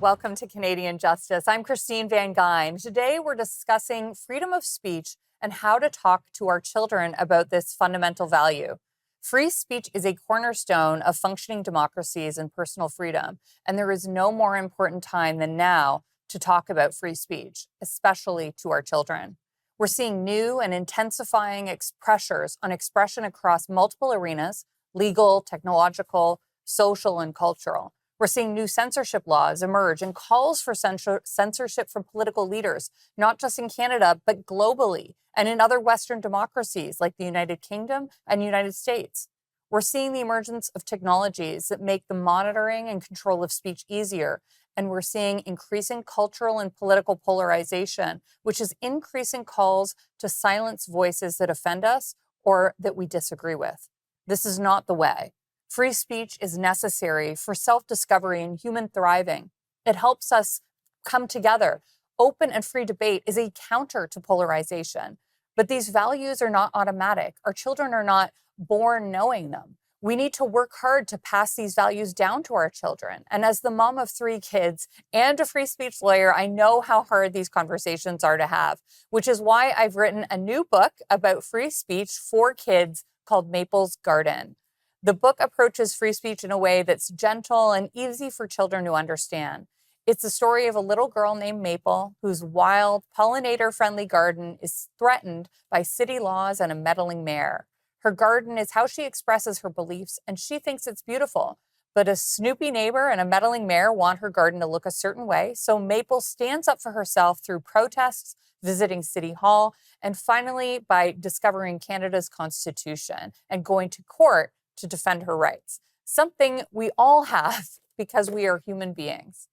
welcome to Canadian Justice. I'm Christine Van Gyn. Today we're discussing freedom of speech and how to talk to our children about this fundamental value. Free speech is a cornerstone of functioning democracies and personal freedom, and there is no more important time than now to talk about free speech, especially to our children. We're seeing new and intensifying pressures on expression across multiple arenas: legal, technological, social, and cultural. We're seeing new censorship laws emerge and calls for censorship from political leaders, not just in Canada, but globally and in other Western democracies like the United Kingdom and United States. We're seeing the emergence of technologies that make the monitoring and control of speech easier. And we're seeing increasing cultural and political polarization, which is increasing calls to silence voices that offend us or that we disagree with. This is not the way. Free speech is necessary for self-discovery and human thriving. It helps us come together. Open and free debate is a counter to polarization. But these values are not automatic. Our children are not born knowing them. We need to work hard to pass these values down to our children. And as the mom of 3 kids and a free speech lawyer, I know how hard these conversations are to have, which is why I've written a new book about free speech for kids called Maple's Garden. The book approaches free speech in a way that's gentle and easy for children to understand. It's the story of a little girl named Maple whose wild, pollinator-friendly garden is threatened by city laws and a meddling mayor. Her garden is how she expresses her beliefs, and she thinks it's beautiful. But a snoopy neighbor and a meddling mayor want her garden to look a certain way, so Maple stands up for herself through protests, visiting City Hall, and finally by discovering Canada's Constitution and going to court to defend her rights, something we all have because we are human beings.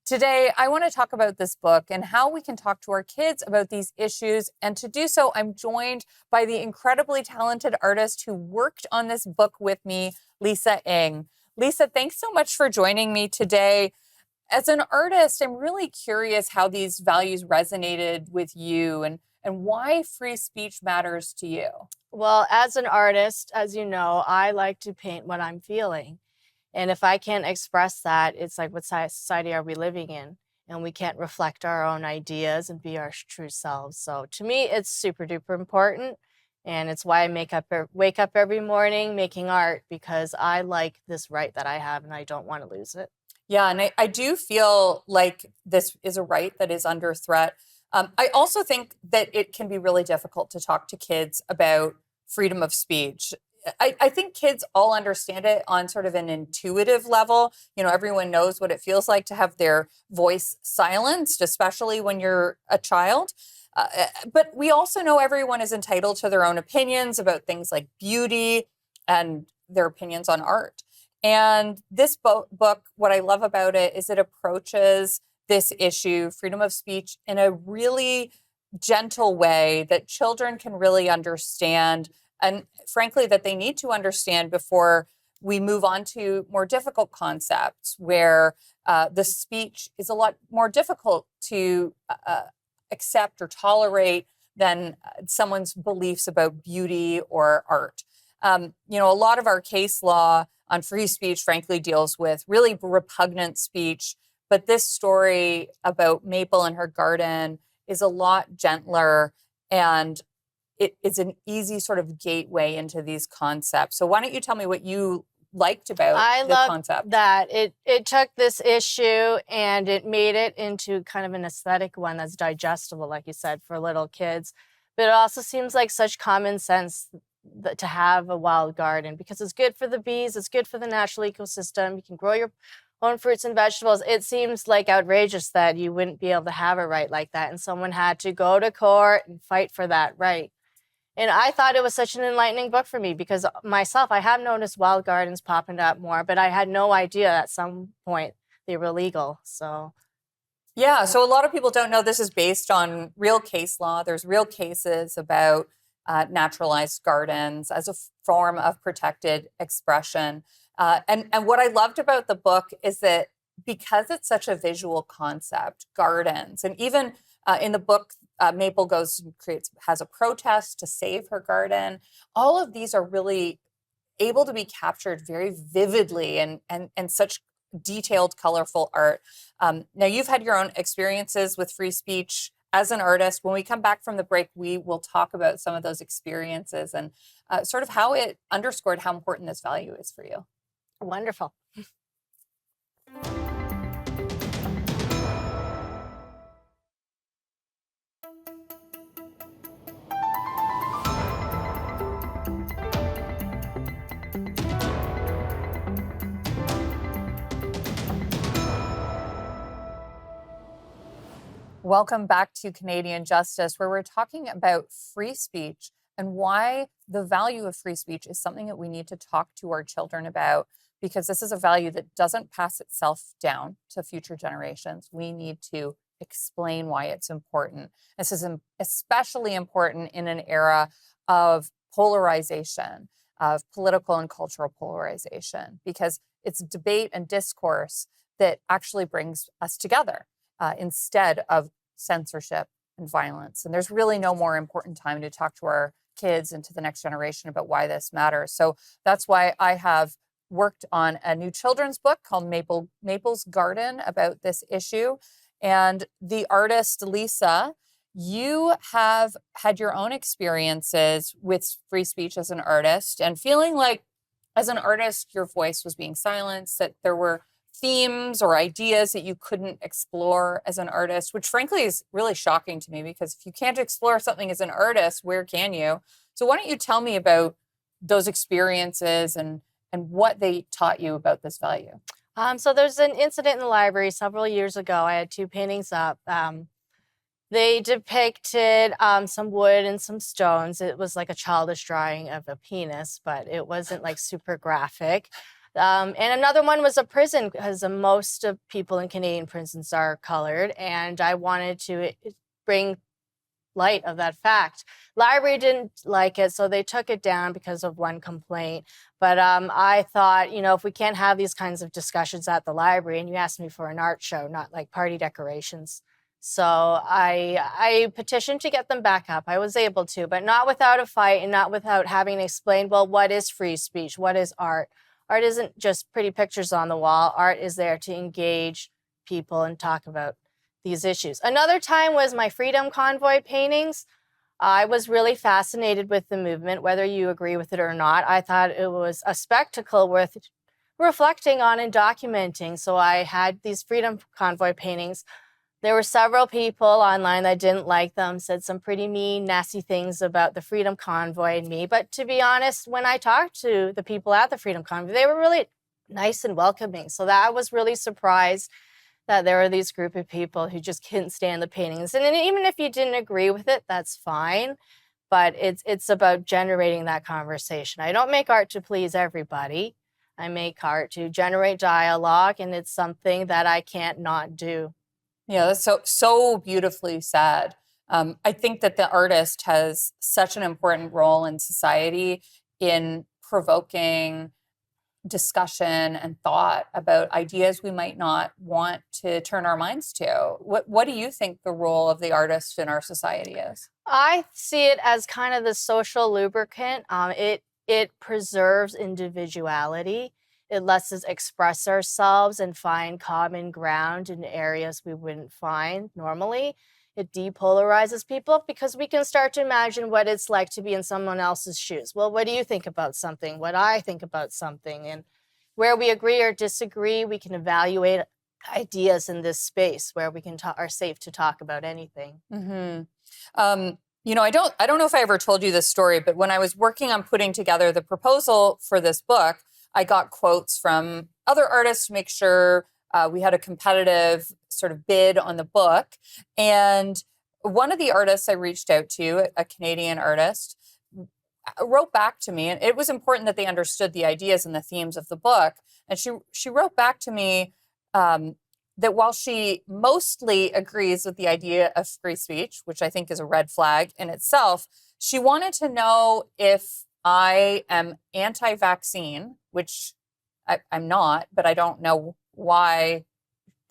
Today, I want to talk about this book and how we can talk to our kids about these issues. And to do so, I'm joined by the incredibly talented artist who worked on this book with me, Lisa Ng. Lisa, thanks so much for joining me today. As an artist, I'm really curious how these values resonated with you and why free speech matters to you. Well, as an artist, as you know, I like to paint what I'm feeling. And if I can't express that, it's like, what society are we living in? And we can't reflect our own ideas and be our true selves. So to me, it's super duper important. And it's why I wake up every morning making art, because I like this right that I have and I don't want to lose it. Yeah, and I do feel like this is a right that is under threat. I also think that it can be really difficult to talk to kids about freedom of speech. I think kids all understand it on sort of an intuitive level. You know, everyone knows what it feels like to have their voice silenced, especially when you're a child. But we also know everyone is entitled to their own opinions about things like beauty and their opinions on art. And this book, what I love about it is it approaches this issue, freedom of speech, in a really gentle way that children can really understand, and frankly, that they need to understand before we move on to more difficult concepts where the speech is a lot more difficult to accept or tolerate than someone's beliefs about beauty or art. A lot of our case law on free speech, frankly, deals with really repugnant speech. But this story about Maple and her garden is a lot gentler, and it is an easy sort of gateway into these concepts. So why don't you tell me what you liked about the concept? That it took this issue and it made it into kind of an aesthetic one that's digestible, like you said, for little kids. But it also seems like such common sense to have a wild garden, because it's good for the bees, it's good for the natural ecosystem. You can grow your own fruits and vegetables. It seems like outrageous that you wouldn't be able to have a right like that, and someone had to go to court and fight for that right. And I thought it was such an enlightening book for me, because myself, I have noticed wild gardens popping up more, but I had no idea at some point they were legal. So yeah, so a lot of people don't know this is based on real case law. There's real cases about naturalized gardens as a form of protected expression. And what I loved about the book is that because it's such a visual concept, gardens, and even in the book, Maple goes and has a protest to save her garden. All of these are really able to be captured very vividly and such detailed, colorful art. Now, you've had your own experiences with free speech as an artist. When we come back from the break, we will talk about some of those experiences and sort of how it underscored how important this value is for you. Wonderful. Welcome back to Canadian Justice, where we're talking about free speech and why the value of free speech is something that we need to talk to our children about, because this is a value that doesn't pass itself down to future generations. We need to explain why it's important. This is especially important in an era of polarization, of political and cultural polarization, because it's debate and discourse that actually brings us together. Instead of censorship and violence. And there's really no more important time to talk to our kids and to the next generation about why this matters. So that's why I have worked on a new children's book called Maple's Garden about this issue. And the artist, Lisa, you have had your own experiences with free speech as an artist and feeling like as an artist, your voice was being silenced, that there were themes or ideas that you couldn't explore as an artist, which frankly is really shocking to me, because if you can't explore something as an artist, where can you? So why don't you tell me about those experiences and what they taught you about this value? So there's an incident in the library several years ago. I had two paintings up. They depicted some wood and some stones. It was like a childish drawing of a penis, but it wasn't like super graphic. And another one was a prison, because most of people in Canadian prisons are colored, and I wanted to bring light of that fact. Library didn't like it, so they took it down because of one complaint. But I thought, if we can't have these kinds of discussions at the library, and you asked me for an art show, not like party decorations. So I petitioned to get them back up. I was able to, but not without a fight and not without having to explain, well, what is free speech? What is art? Art isn't just pretty pictures on the wall. Art is there to engage people and talk about these issues. Another time was my Freedom Convoy paintings. I was really fascinated with the movement, whether you agree with it or not. I thought it was a spectacle worth reflecting on and documenting. So I had these Freedom Convoy paintings. There were several people online that didn't like them, said some pretty mean, nasty things about the Freedom Convoy and me. But to be honest, when I talked to the people at the Freedom Convoy, they were really nice and welcoming. So that I was really surprised that there were these group of people who just couldn't stand the paintings. And even if you didn't agree with it, that's fine. But it's about generating that conversation. I don't make art to please everybody. I make art to generate dialogue, and it's something that I can't not do. Yeah, that's so beautifully said. I think that the artist has such an important role in society in provoking discussion and thought about ideas we might not want to turn our minds to. What do you think the role of the artist in our society is? I see it as kind of the social lubricant. It preserves individuality. It lets us express ourselves and find common ground in areas we wouldn't find normally. It depolarizes people because we can start to imagine what it's like to be in someone else's shoes. Well, what do you think about something? What I think about something? And where we agree or disagree, we can evaluate ideas in this space where we are safe to talk about anything. Mm-hmm. I don't know if I ever told you this story, but when I was working on putting together the proposal for this book, I got quotes from other artists to make sure we had a competitive sort of bid on the book. And one of the artists I reached out to, a Canadian artist, wrote back to me, and it was important that they understood the ideas and the themes of the book. And she wrote back to me that while she mostly agrees with the idea of free speech, which I think is a red flag in itself, she wanted to know if I am anti-vaccine, which I'm not, but I don't know why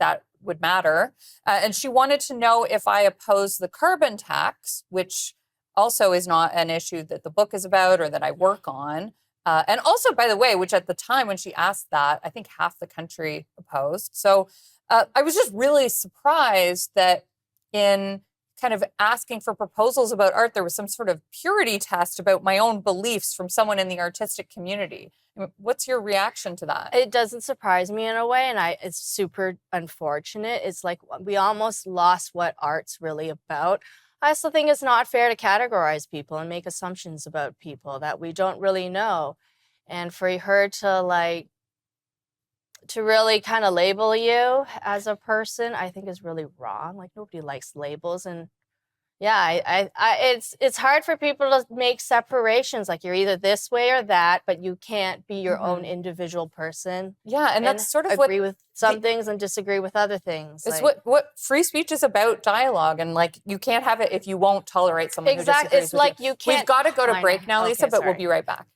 that would matter. And she wanted to know if I oppose the carbon tax, which also is not an issue that the book is about or that I work on. And also, by the way, which at the time when she asked that, I think half the country opposed. So I was just really surprised that in kind of asking for proposals about art, there was some sort of purity test about my own beliefs from someone in the artistic community. What's your reaction to that? It doesn't surprise me in a way, and it's super unfortunate. It's like we almost lost what art's really about. I also think it's not fair to categorize people and make assumptions about people that we don't really know. And for her to really kind of label you as a person, I think is really wrong. Like, nobody likes labels. And yeah, it's hard for people to make separations. Like, you're either this way or that, but you can't be your own individual person. Yeah, and that's sort of agree with some things and disagree with other things. It's what free speech is about, dialogue, and like you can't have it if you won't tolerate someone who disagrees It's with like you. you can't. We've got to go to break now, Lisa, Okay, but we'll sorry. be right back.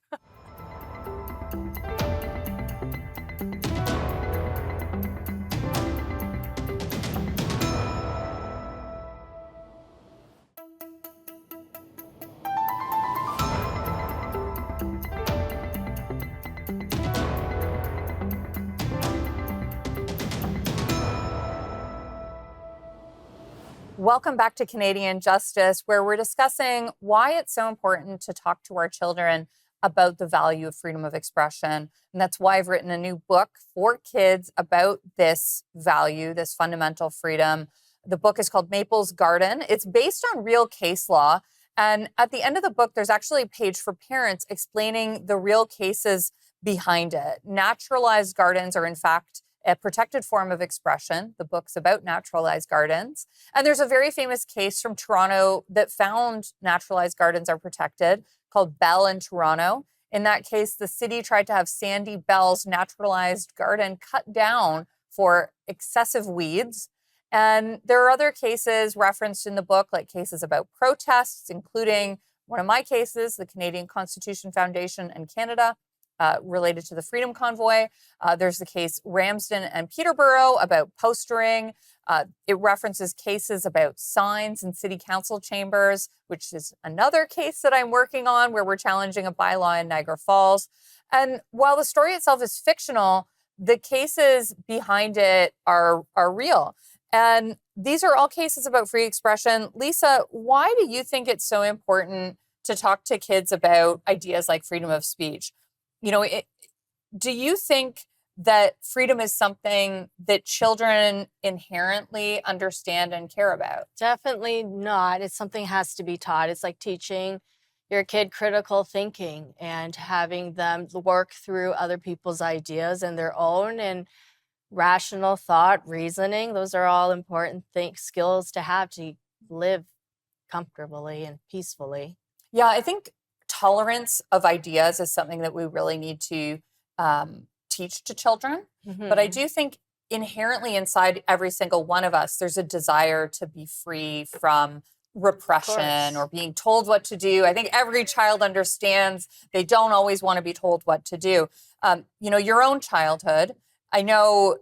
Welcome back to Canadian Justice, where we're discussing why it's so important to talk to our children about the value of freedom of expression. And that's why I've written a new book for kids about this value, this fundamental freedom. The book is called Maple's Garden. It's based on real case law. And at the end of the book, there's actually a page for parents explaining the real cases behind it. Naturalized gardens are, in fact, a protected form of expression. The book's about naturalized gardens. And there's a very famous case from Toronto that found naturalized gardens are protected, called Bell in Toronto. In that case, the city tried to have Sandy Bell's naturalized garden cut down for excessive weeds. And there are other cases referenced in the book, like cases about protests, including one of my cases, the Canadian Constitution Foundation and Canada, related to the Freedom Convoy. There's the case Ramsden and Peterborough about postering. It references cases about signs in city council chambers, which is another case that I'm working on where we're challenging a bylaw in Niagara Falls. And while the story itself is fictional, the cases behind it are real. And these are all cases about free expression. Lisa, why do you think it's so important to talk to kids about ideas like freedom of speech? Do you think that freedom is something that children inherently understand and care about? Definitely not. It's something has to be taught. It's like teaching your kid critical thinking and having them work through other people's ideas and their own, and rational thought, reasoning. Those are all important skills to have to live comfortably and peacefully. Yeah, I think tolerance of ideas is something that we really need to teach to children. But I do think inherently inside every single one of us, there's a desire to be free from repression or being told what to do. I think every child understands they don't always want to be told what to do. Your own childhood, I know,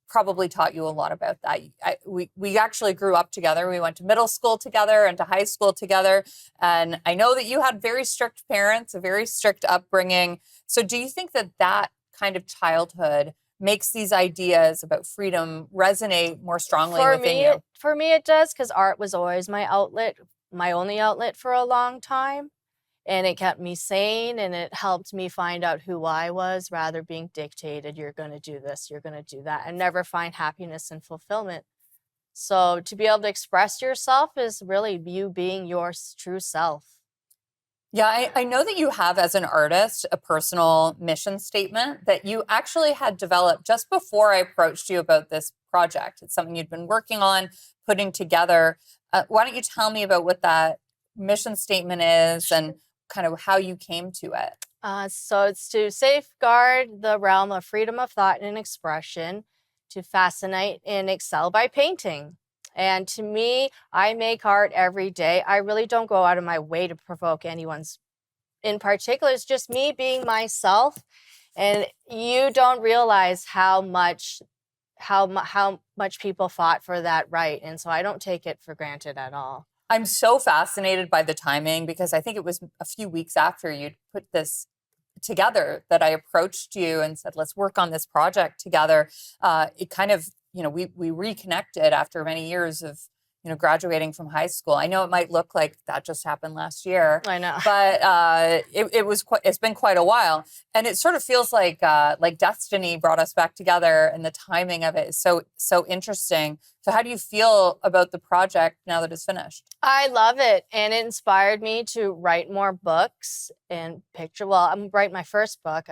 probably taught you a lot about that. We actually grew up together. We went to middle school together and to high school together. And I know that you had very strict parents, a very strict upbringing. So do you think that kind of childhood makes these ideas about freedom resonate more strongly within you? For me, it does, because art was always my outlet, my only outlet for a long time. And it kept me sane, and it helped me find out who I was rather being dictated, you're going to do this, you're going to do that, and never find happiness and fulfillment. So to be able to express yourself is really you being your true self. Yeah, I know that you have, as an artist, a personal mission statement that you actually had developed just before I approached you about this project. It's something you'd been working on, putting together. Why don't you tell me about what that mission statement is and kind of how you came to it? So it's to safeguard the realm of freedom of thought and expression, to fascinate and excel by painting. And to me, I make art every day. I really don't go out of my way to provoke anyone's in particular. It's just me being myself. And you don't realize how much people fought for that right. And so I don't take it for granted at all. I'm so fascinated by the timing, because I think it was a few weeks after you'd put this together that I approached you and said, let's work on this project together, it kind of, we reconnected after many years of, graduating from high school. I know it might look like that just happened last year, I know. but it's been quite a while. And it sort of feels like destiny brought us back together, and the timing of it is so interesting. So how do you feel about the project now that it's finished? I love it. And it inspired me to write more books and I'm writing my first book.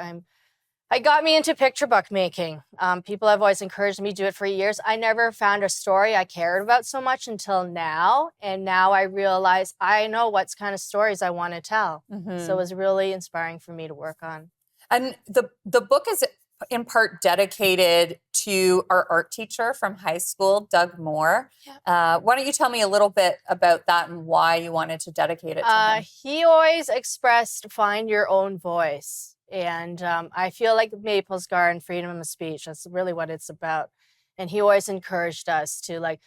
I got me into picture book making. People have always encouraged me to do it for years. I never found a story I cared about so much until now. And now I realize I know what kind of stories I want to tell. So it was really inspiring for me to work on. And the book is in part dedicated to our art teacher from high school, Doug Moore. Yeah. Why don't you tell me a little bit about that and why you wanted to dedicate it to him? He always expressed, find your own voice. And I feel like Maples Garden, freedom of speech, that's really what it's about. And he always encouraged us to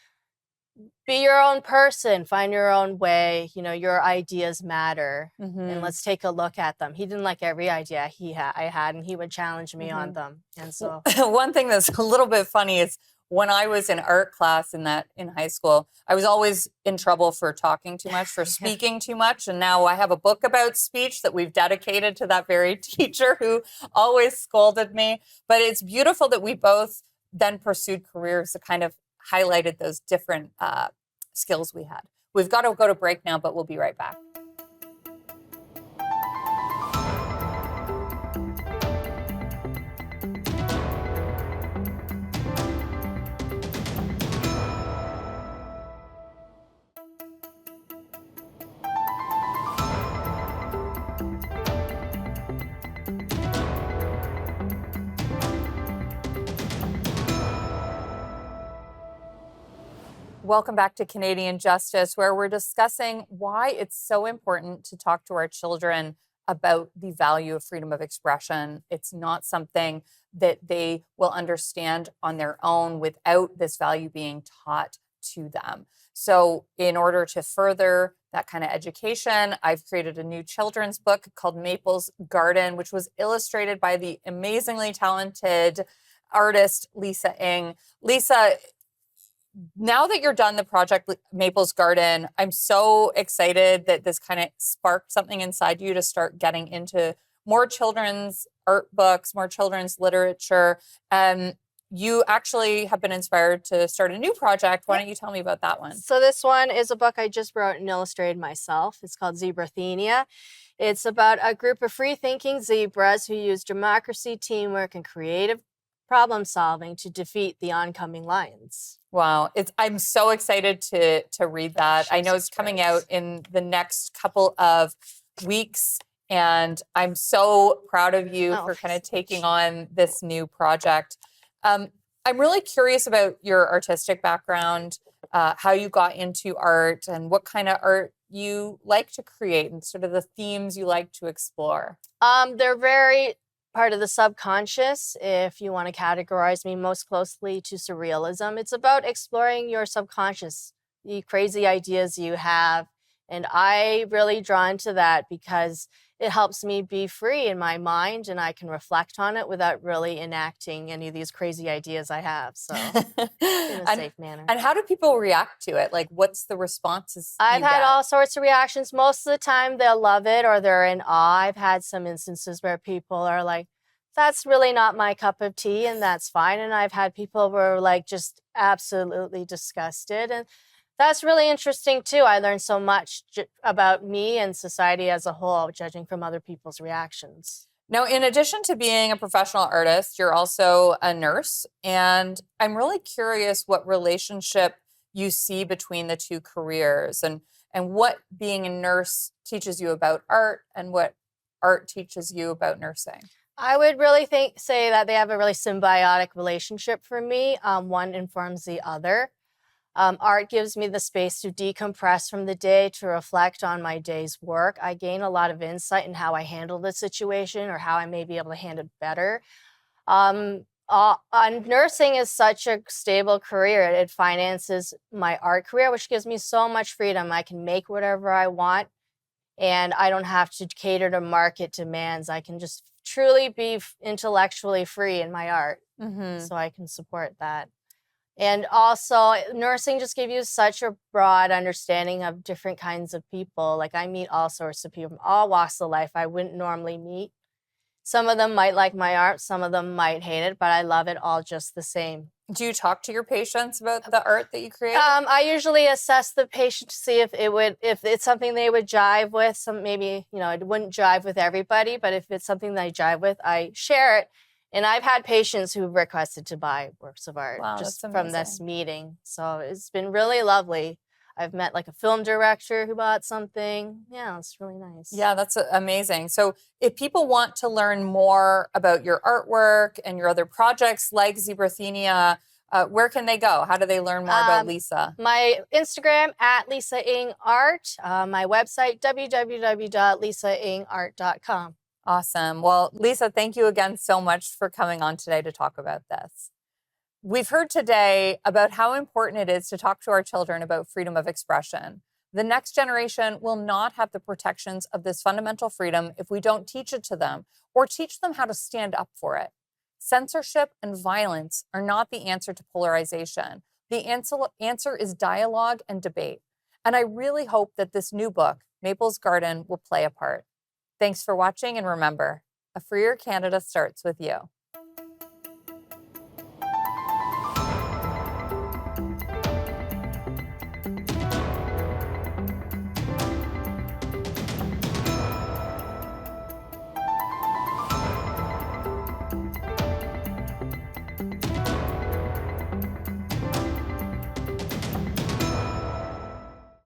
be your own person, find your own way, your ideas matter, and let's take a look at them. He didn't like every idea I had, and he would challenge me on them. And so one thing that's a little bit funny is when I was in art class in high school, I was always in trouble for talking too much, for speaking too much. And now I have a book about speech that we've dedicated to that very teacher who always scolded me. But it's beautiful that we both then pursued careers that kind of highlighted those different skills we had. We've got to go to break now, but we'll be right back. Welcome back to Canadian Justice, where we're discussing why it's so important to talk to our children about the value of freedom of expression. It's not something that they will understand on their own without this value being taught to them. So in order to further that kind of education, I've created a new children's book called Maples Garden, which was illustrated by the amazingly talented artist, Lisa Ng. Lisa, now that you're done the project Maples Garden, I'm so excited that this kind of sparked something inside you to start getting into more children's art books, more children's literature. You actually have been inspired to start a new project. Why don't you tell me about that one? So this one is a book I just wrote and illustrated myself. It's called Zebrathenia. It's about a group of free-thinking zebras who use democracy, teamwork, and creative problem solving to defeat the oncoming lions. Wow. I'm so excited to read that. I know it's coming out in the next couple of weeks, and I'm so proud of you for kind of taking on this new project. I'm really curious about your artistic background, how you got into art and what kind of art you like to create and sort of the themes you like to explore. They're very part of the subconscious, if you want to categorize me most closely to surrealism. It's about exploring your subconscious, the crazy ideas you have. And I really drawn to that because it helps me be free in my mind and I can reflect on it without really enacting any of these crazy ideas I have. So in a safe manner. And how do people react to it? Like, what's the responses? I've had all sorts of reactions. Most of the time they'll love it or they're in awe. I've had some instances where people are like, that's really not my cup of tea, and that's fine. And I've had people who are like just absolutely disgusted. And that's really interesting too. I learned so much about me and society as a whole, judging from other people's reactions. Now, in addition to being a professional artist, you're also a nurse. And I'm really curious what relationship you see between the two careers and what being a nurse teaches you about art and what art teaches you about nursing. I would really say that they have a really symbiotic relationship for me. One informs the other. Art gives me the space to decompress from the day, to reflect on my day's work. I gain a lot of insight in how I handle the situation or how I may be able to handle it better. Nursing is such a stable career. It finances my art career, which gives me so much freedom. I can make whatever I want and I don't have to cater to market demands. I can just truly be intellectually free in my art. So I can support that. And also, nursing just gave you such a broad understanding of different kinds of people. Like, I meet all sorts of people from all walks of life I wouldn't normally meet. Some of them might like my art, some of them might hate it, but I love it all just the same. Do you talk to your patients about the art that you create? I usually assess the patient to see if it's something they would jive with. Some maybe, it wouldn't jive with everybody, but if it's something that I jive with, I share it. And I've had patients who've requested to buy works of art just from this meeting. So it's been really lovely. I've met like a film director who bought something. Yeah, it's really nice. Yeah, that's amazing. So if people want to learn more about your artwork and your other projects like Zebrathenia, where can they go? How do they learn more about Lisa? My Instagram at Lisa Ng Art. My website, www.lisaingart.com. Awesome. Well, Lisa, thank you again so much for coming on today to talk about this. We've heard today about how important it is to talk to our children about freedom of expression. The next generation will not have the protections of this fundamental freedom if we don't teach it to them or teach them how to stand up for it. Censorship and violence are not the answer to polarization. The answer is dialogue and debate. And I really hope that this new book, Maple's Garden, will play a part. Thanks for watching, and remember, a freer Canada starts with you.